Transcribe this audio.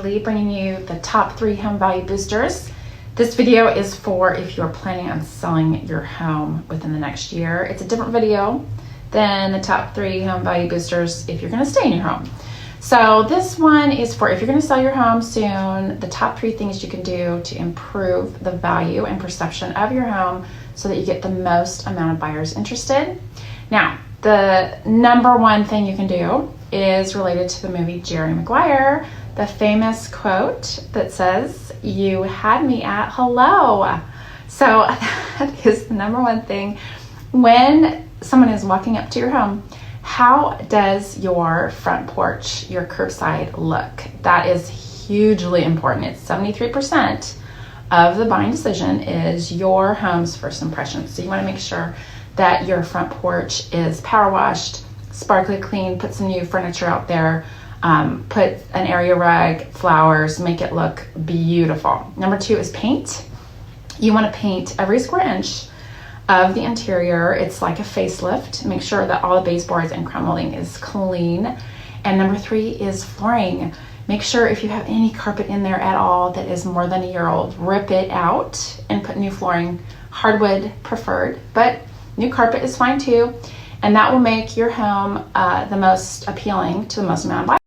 Weekly, bringing you the top 3 home value boosters. This video is for if you're planning on selling your home within the next year. It's a different video than the top 3 home value boosters if you're going to stay in your home. So this one is for if you're going to sell your home soon, the top 3 things you can do to improve the value and perception of your home so that you get the most amount of buyers interested. Now, the number 1 thing you can do is related to the movie Jerry Maguire, the famous quote that says, "You had me at hello." So that is the number 1 thing. When someone is walking up to your home, how does your front porch, your curbside look? That is hugely important. It's 73% of the buying decision is your home's first impression. So you want to make sure that your front porch is power washed, sparkly clean, put some new furniture out there, put an area rug, flowers, make it look beautiful. Number 2 is paint. You want to paint every square inch of the interior. It's like a facelift. Make sure that all the baseboards and crown molding is clean. And number 3 is flooring. Make sure if you have any carpet in there at all that is more than a year old, rip it out and put new flooring, hardwood preferred, but new carpet is fine too. And that will make your home the most appealing to the most amount of buyers.